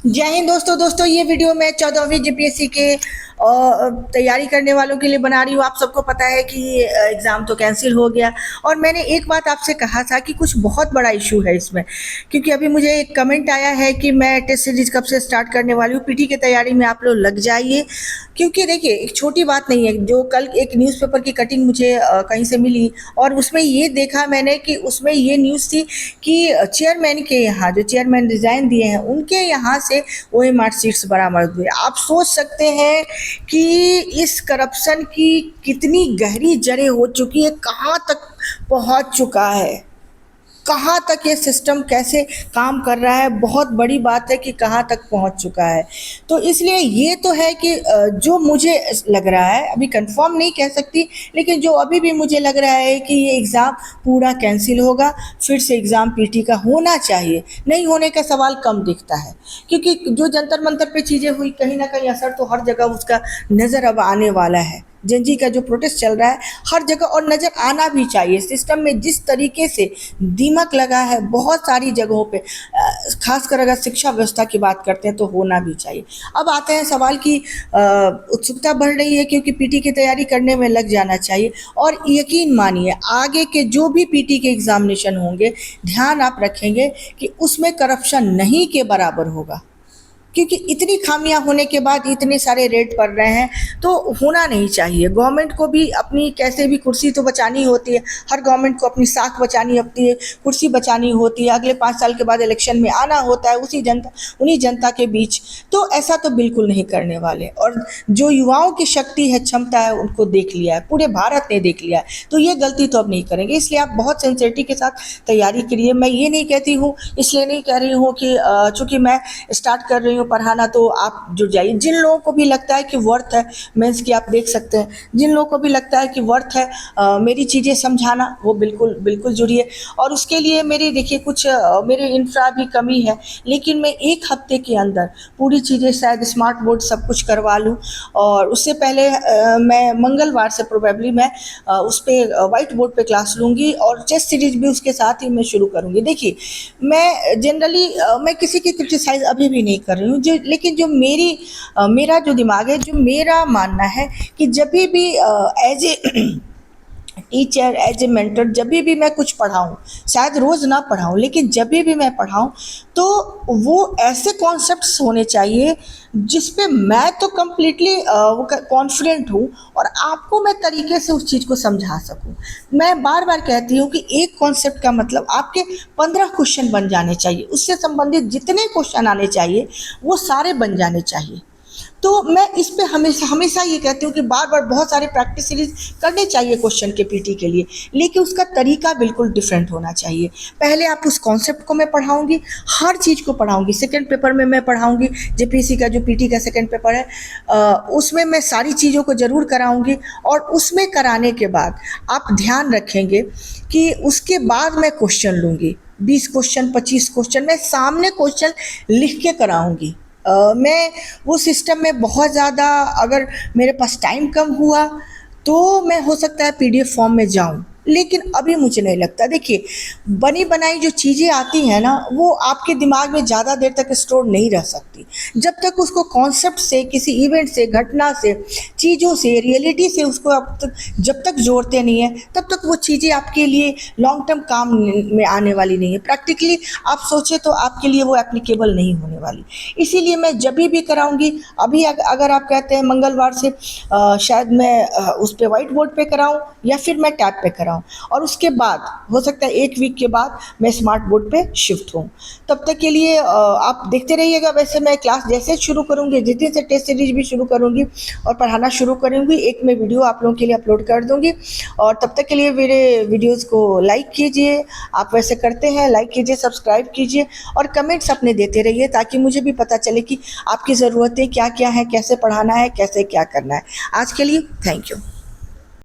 जय हिंद दोस्तों ये वीडियो मैं 14वीं जीपीएससी के तैयारी करने वालों के लिए बना रही हूँ। आप सबको पता है कि एग्ज़ाम तो कैंसिल हो गया और मैंने एक बात आपसे कहा था कि कुछ बहुत बड़ा इशू है इसमें, क्योंकि अभी मुझे एक कमेंट आया है कि मैं टेस्ट सीरीज कब से स्टार्ट करने वाली हूँ। पीटी की तैयारी में आप लोग लग जाइए, क्योंकि देखिए एक छोटी बात नहीं है। जो कल एक न्यूज़पेपर की कटिंग मुझे कहीं से मिली और उसमें ये देखा मैंने कि उसमें ये न्यूज़ थी कि चेयरमैन के यहाँ, जो चेयरमैन रिज़ाइन दिए हैं, उनके यहाँ से ओएमआर सीट्स बरामद हुए। आप सोच सकते हैं कि इस करप्शन की कितनी गहरी जड़ें हो चुकी है, कहाँ तक पहुँच चुका है, कहाँ तक ये सिस्टम कैसे काम कर रहा है। बहुत बड़ी बात है कि कहाँ तक पहुँच चुका है। तो इसलिए ये तो है कि जो मुझे लग रहा है, अभी कंफर्म नहीं कह सकती, लेकिन जो अभी भी मुझे लग रहा है कि ये एग्ज़ाम पूरा कैंसिल होगा, फिर से एग्ज़ाम पीटी का होना चाहिए। नहीं होने का सवाल कम दिखता है, क्योंकि जो जंतर मंतर पे चीज़ें हुई, कहीं ना कहीं असर तो हर जगह उसका नज़र अब आने वाला है। जनजी का जो प्रोटेस्ट चल रहा है हर जगह, और नज़र आना भी चाहिए। सिस्टम में जिस तरीके से दीमक लगा है बहुत सारी जगहों पे, खासकर अगर शिक्षा व्यवस्था की बात करते हैं तो होना भी चाहिए। अब आते हैं सवाल की उत्सुकता बढ़ रही है, क्योंकि पीटी की तैयारी करने में लग जाना चाहिए। और यकीन मानिए आगे के जो भी पीटी के एग्जामिनेशन होंगे, ध्यान आप रखेंगे कि उसमें करप्शन नहीं के बराबर होगा, क्योंकि इतनी खामियां होने के बाद इतने सारे रेट पड़ रहे हैं तो होना नहीं चाहिए। गवर्नमेंट को भी अपनी कैसे भी कुर्सी तो बचानी होती है, हर गवर्नमेंट को अपनी साख बचानी होती है, कुर्सी बचानी होती है। अगले 5 साल के बाद इलेक्शन में आना होता है उन्हीं जनता के बीच। तो ऐसा तो बिल्कुल नहीं करने वाले। और जो युवाओं की शक्ति है, क्षमता है, उनको देख लिया है, पूरे भारत ने देख लिया है, तो ये गलती तो अब नहीं करेंगे। इसलिए आप बहुत सिंसियरिटी के साथ तैयारी करिए। मैं ये नहीं कहती हूँ, इसलिए नहीं कह रही हूँ कि चूँकि मैं स्टार्ट कर रही हूँ पढ़ाना तो आप जुड़ जाइए। जिन लोगों को भी लगता है कि वर्थ है मेंस की, आप देख सकते हैं, जिन लोगों को भी लगता है कि वर्थ है मेरी चीज़ें समझाना, वो बिल्कुल बिल्कुल जुड़िए। और उसके लिए मेरी देखिए कुछ मेरे इंफ्रा भी कमी है, लेकिन मैं 1 हफ्ते के अंदर पूरी चीज़ें शायद स्मार्ट बोर्ड सब कुछ करवा लूँ। और उससे पहले मैं मंगलवार से प्रोबेबली मैं उस पर वाइट बोर्ड पे क्लास लूँगी और टेस्ट सीरीज भी उसके साथ ही मैं शुरू करूँगी। देखिए मैं जनरली मैं किसी की क्रिटिसाइज अभी भी नहीं कर रही हूँ, लेकिन जो मेरा जो दिमाग है, जो मेरा मानना है कि जब भी as a teacher, as a mentor, जब भी मैं कुछ पढ़ाऊँ, शायद रोज़ ना पढ़ाऊँ, लेकिन जब भी मैं पढ़ाऊँ तो वो ऐसे कॉन्सेप्ट्स होने चाहिए जिस पे मैं तो कम्प्लीटली कॉन्फिडेंट हूँ और आपको मैं तरीके से उस चीज़ को समझा सकूँ। मैं बार बार कहती हूँ कि एक कॉन्सेप्ट का मतलब आपके 15 क्वेश्चन बन जाने चाहिए, उससे संबंधित जितने क्वेश्चन आने चाहिए वो सारे बन जाने चाहिए। तो मैं इस पे हमेशा हमेशा ये कहती हूँ कि बार बार बहुत सारे प्रैक्टिस सीरीज करने चाहिए क्वेश्चन के पीटी के लिए, लेकिन उसका तरीका बिल्कुल डिफरेंट होना चाहिए। पहले आप उस कॉन्सेप्ट को मैं पढ़ाऊँगी, हर चीज़ को पढ़ाऊँगी। सेकेंड पेपर में मैं पढ़ाऊँगी, जेपीएससी का जो पीटी का सेकेंड पेपर है उसमें मैं सारी चीज़ों को ज़रूर कराऊँगी। और उसमें कराने के बाद आप ध्यान रखेंगे कि उसके बाद मैं क्वेश्चन लूँगी, 20 क्वेश्चन, 25 क्वेश्चन, मैं सामने क्वेश्चन लिख के कराऊँगी। मैं वो सिस्टम में बहुत ज़्यादा, अगर मेरे पास टाइम कम हुआ तो मैं हो सकता है पीडीएफ फॉर्म में जाऊं, लेकिन अभी मुझे नहीं लगता। देखिए बनी बनाई जो चीज़ें आती हैं ना, वो आपके दिमाग में ज़्यादा देर तक स्टोर नहीं रह सकती। जब तक उसको कॉन्सेप्ट से, किसी इवेंट से, घटना से, चीज़ों से, रियलिटी से उसको आप जब तक जोड़ते नहीं हैं, तब तक वो चीज़ें आपके लिए लॉन्ग टर्म काम में आने वाली नहीं है। प्रैक्टिकली आप सोचें तो आपके लिए वो एप्लीकेबल नहीं होने वाली। इसीलिए मैं जब भी कराऊंगी, अभी अगर आप कहते हैं मंगलवार से शायद मैं उस पे व्हाइट बोर्ड पे कराऊं या फिर मैं टैब पे कराऊं, और उसके बाद हो सकता है 1 वीक के बाद मैं स्मार्ट बोर्ड पे शिफ्ट हूँ। तब तक के लिए आप देखते रहिएगा। वैसे मैं क्लास जैसे शुरू करूँगी, जिस दिन से टेस्ट सीरीज भी शुरू करूँगी और पढ़ाना शुरू करूँगी, एक मैं वीडियो आप लोगों के लिए अपलोड कर दूँगी। और तब तक के लिए मेरे वीडियोज़ को लाइक कीजिए, आप वैसे करते हैं, लाइक कीजिए, सब्सक्राइब कीजिए और कमेंट्स अपने देते रहिए, ताकि मुझे भी पता चले कि आपकी ज़रूरतें क्या क्या हैं, कैसे पढ़ाना है, कैसे क्या करना है। आज के लिए थैंक यू।